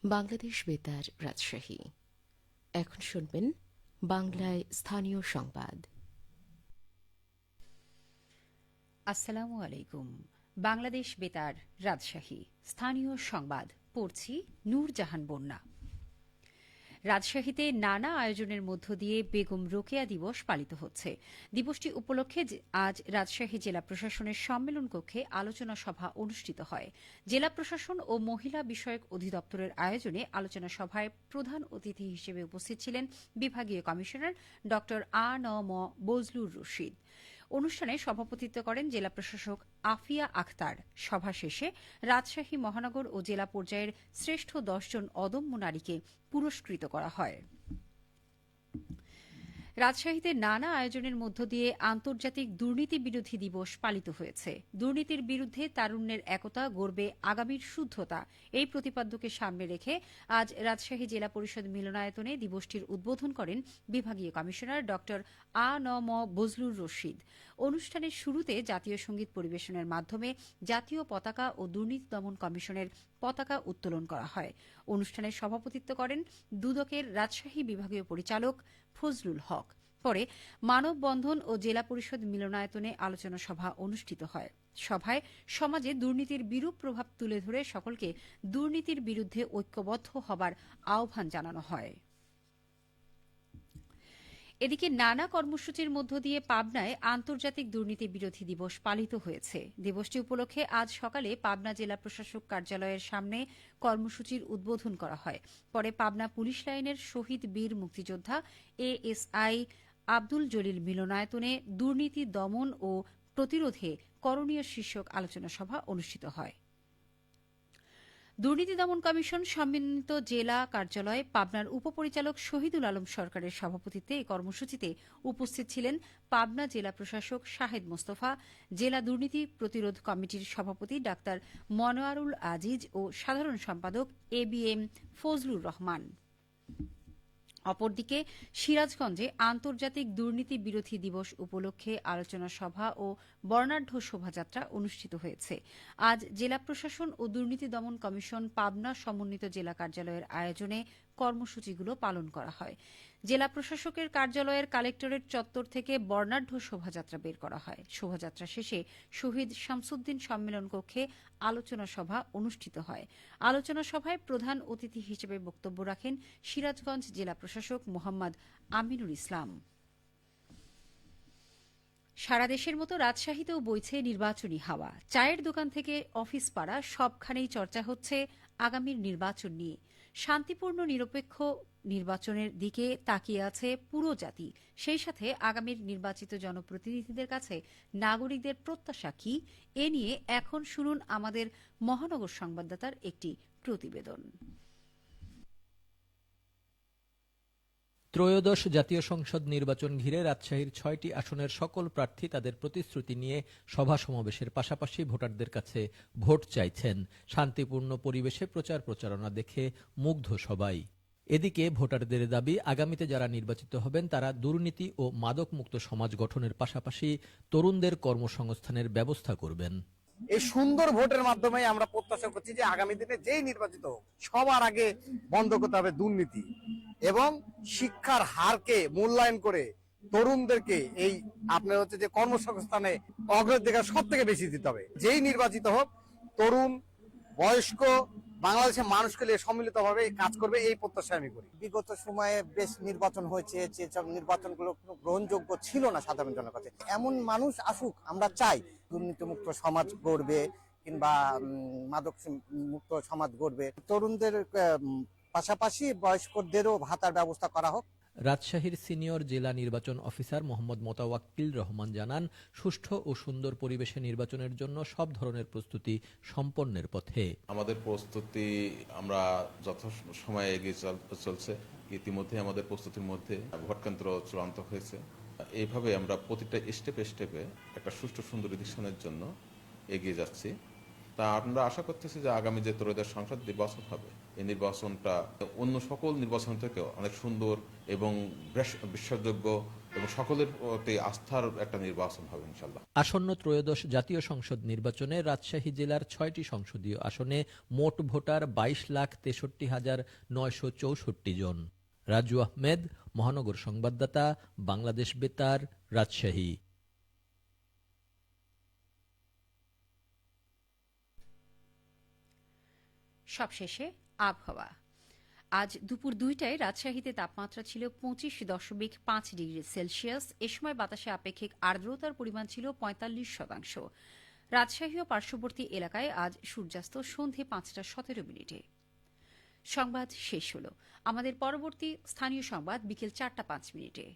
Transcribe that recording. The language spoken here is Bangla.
বাংলাদেশ বেতার রাজশাহী। এখন শুনবেন বাংলায় স্থানীয় সংবাদ। আসসালামু আলাইকুম। বাংলাদেশ বেতার রাজশাহী স্থানীয় সংবাদ পড়ছি নূরজাহান বন্যা। রাজশাহীতে নানা আয়োজনের মধ্য দিয়ে বেগম রোকেয়া দিবস পালিত হচ্ছে। দিবসটি উপলক্ষে আজ রাজশাহী জেলা প্রশাসনের সম্মেলন কক্ষে আলোচনা সভা অনুষ্ঠিত হয়। জেলা প্রশাসন ও মহিলা বিষয়ক অধিদপ্তরের আয়োজনে আলোচনা সভায় প্রধান অতিথি হিসেবে উপস্থিত ছিলেন বিভাগীয় কমিশনার ড আ.ন.ম বজলুর রশিদ। অনুষ্ঠানে সভাপতিত্ব করেন জেলা প্রশাসক আফিয়া আখতার। সভা শেষে রাজশাহী মহানগর ও জেলা পর্যায়ের শ্রেষ্ঠ ১০ জন অদম্য নারীকে পুরস্কৃত করা হয়। রাজশাহীতে নানা আয়োজনের মধ্য দিয়ে আন্তর্জাতিক দুর্নীতি বিরোধী দিবস পালিত হয়েছে। দুর্নীতির বিরুদ্ধে তারুণ্যের একতা, গড়বে আগামীর শুদ্ধতা, এই প্রতিপাদ্যকে সামনে রেখে আজ রাজশাহী জেলা পরিষদ মিলনায়তনে দিবসটির উদ্বোধন করেন বিভাগীয় কমিশনার ড আ.ন.ম বজলুর রশিদ। অনুষ্ঠানের শুরুতে জাতীয় সঙ্গীত পরিবেশনের মাধ্যমে জাতীয় পতাকা ও দুর্নীতি দমন কমিশনের পতাকা উত্তোলন করা হয়। অনুষ্ঠানে সভাপতিত্ব করেন দুদকের রাজশাহী বিভাগীয় পরিচালক ফজলুল হক। পরে মানববন্ধন ও জেলা পরিষদ মিলনায়তনে আলোচনা সভা অনুষ্ঠিত হয়। সভায় সমাজে দুর্নীতির বিরূপ প্রভাব তুলে ধরে সকলকে দুর্নীতির বিরুদ্ধে ঐক্যবদ্ধ হবার আহ্বান জানানো হয়। এদিকে নানা কর্মসূচির মধ্য দিয়ে পাবনায় আন্তর্জাতিক দুর্নীতি বিরোধী দিবস পালিত হয়েছে। দিবসটি উপলক্ষে আজ সকালে পাবনা জেলা প্রশাসক কার্যালয়ের সামনে কর্মসূচির উদ্বোধন করা হয়। পরে পাবনা পুলিশ লাইনের শহীদ বীর মুক্তিযোদ্ধা এএসআই আব্দুল জলিল মিলনায়তনে দুর্নীতি দমন ও প্রতিরোধে করণীয় শীর্ষক আলোচনা সভা অনুষ্ঠিত হয়। দুর্নীতি দমন কমিশন সম্মিলিত জেলা কার্যালয় পাবনার উপপরিচালক শহীদুল আলম সরকারের সভাপতিত্বে এই কর্মসূচিতে উপস্থিত ছিলেন পাবনা জেলা প্রশাসক শাহেদ মোস্তফা, জেলা দুর্নীতি প্রতিরোধ কমিটির সভাপতি ডাক্তার মনোয়ারুল আজিজ ও সাধারণ সম্পাদক এবিএম ফজলুর রহমান। অপরদিকে সিরাজগঞ্জে আন্তর্জাতিক দুর্নীতি বিরোধী দিবস উপলক্ষে আলোচনা সভা ও বর্ণাঢ্য শোভাযাত্রা অনুষ্ঠিত হয়েছে। আজ জেলা প্রশাসন ও দুর্নীতি দমন কমিশন পাবনা সমন্বিত জেলা কার্যালয়ের আয়োজনে কর্মসূচিগুলো পালন করা হয়। জেলা প্রশাসকের কার্যালয়ের কালেক্টরেট চত্বর থেকে বর্ণাঢ্য শোভাযাত্রা বের করা হয়। শোভাযাত্রা শেষে শহীদ শামসুদ্দিন সম্মেলন কক্ষে আলোচনা সভা অনুষ্ঠিত হয়। আলোচনা সভায় প্রধান অতিথি হিসেবে বক্তব্য রাখেন সিরাজগঞ্জ জেলা প্রশাসক মোহাম্মদ আমিনুল ইসলাম। সারা দেশের মতো রাজশাহীতেও বইছে নির্বাচনী হাওয়া। চায়ের দোকান থেকে অফিস পাড়া সবখানেই চর্চা হচ্ছে আগামীর নির্বাচন নিয়ে। শান্তিপূর্ণ নিরপেক্ষ নির্বাচনের দিকে তাকিয়ে আছে পুরো জাতি। সেই সাথে আগামীর নির্বাচিত জনপ্রতিনিধিদের কাছে নাগরিকদের প্রত্যাশা কি, এ নিয়ে এখন শুনুন আমাদের মহানগর সংবাদদাতার একটি প্রতিবেদন। ত্রয়োদশ জাতীয় সংসদ নির্বাচন ঘিরে রাজশাহীর ৬টি আসনের সকল প্রার্থী তাদের প্রতিশ্রুতি নিয়ে সভা সমাবেশের পাশাপাশি ভোটারদের কাছে ভোট চাইছেন। শান্তিপূর্ণ পরিবেশে প্রচার প্রচারণা দেখে মুগ্ধ সবাই। এদিকে ভোটারদের দাবি, আগামীতে যারা নির্বাচিত হবেন তারা দুর্নীতি ও মাদকমুক্ত সমাজ গঠনের পাশাপাশি তরুণদের কর্মসংস্থানের ব্যবস্থা করবেন। এই সুন্দর ভোটের মাধ্যমে আমরা প্রত্যাশা করছি যে আগামী দিনে যেই নির্বাচিত হোক সবার আগে বন্ধ করতে হবে দুর্নীতি এবং শিক্ষার হারকে মূল্যায়ন করে তরুণদেরকে এই আপনার হচ্ছে যে কর্মসংস্থানে অগ্রাধিকার সব থেকে বেশি দিতে হবে। যেই নির্বাচিত হোক তরুণ বয়স্ক বাংলাদেশের মানুষকে নিয়ে সম্মিলিতভাবে কাজ করবে, এই প্রত্যাশা আমি করি। বিগত সময়ে বেশ নির্বাচন হয়েছে, যেসব নির্বাচনগুলো কোনো গ্রহণযোগ্য ছিল না সাধারণ জনের কাছে। এমন মানুষ আসুক, আমরা চাই দুর্নীতিমুক্ত সমাজ গড়বে কিংবা মাদক মুক্ত সমাজ গড়বে। তরুণদের পাশাপাশি বয়স্কদেরও ভাতার ব্যবস্থা করা হোক। রাজশাহীর সিনিয়র জেলা নির্বাচন অফিসার মোহাম্মদ মোতাওয়াক্কিল রহমান জানান, সুষ্ঠু ও সুন্দর পরিবেশে নির্বাচনের জন্য সব ধরনের প্রস্তুতি সম্পন্নের পথে। আমাদের প্রস্তুতি আমরা যথাসময়ে এগিয়ে চলছে। ইতিমধ্যে আমাদের প্রস্তুতির মধ্যে ভোটকেন্দ্র চূড়ান্ত হয়েছে। এইভাবে আমরা প্রতিটা স্টেপে স্টেপে একটা সুষ্ঠু সুন্দর ইলেকশনের জন্য এগিয়ে যাচ্ছি। তা আমরা আশা করতেছি যে আগামী যে ত্রয়োদশ সংসদ নির্বাচন হবে, এই নির্বাচনটা অন্য সকল নির্বাচন থেকেও অনেক সুন্দর এবং বিশ্বাসযোগ্য এবং সকলের প্রতি আস্থার একটা নির্বাচন হবে ইনশাল্লাহ। আসন্ন ত্রয়োদশ জাতীয় সংসদ নির্বাচনে রাজশাহী জেলার ৬টি সংসদীয় আসনে মোট ভোটার ২২,63,964 জন। রাজু আহমেদ, মহানগর সংবাদদাতা, বাংলাদেশ বেতার, রাজশাহী। সবশেষে আবহাওয়া। আজ দুপুর ২টায় রাজশাহীতে তাপমাত্রা ছিল ২৫.৫ ডিগ্রি সেলসিয়াস। এ সময় বাতাসে আপেক্ষিক আর্দ্রতার পরিমাণ ছিল ৪৫%। রাজশাহী ও পার্শ্ববর্তী এলাকায় আজ সূর্যাস্ত সন্ধে ৫টা ১৭ মিনিটে। সংবাদ শেষ হল। আমাদের পরবর্তী স্থানীয় সংবাদ বিকেল ৪টা ৫ মিনিটে।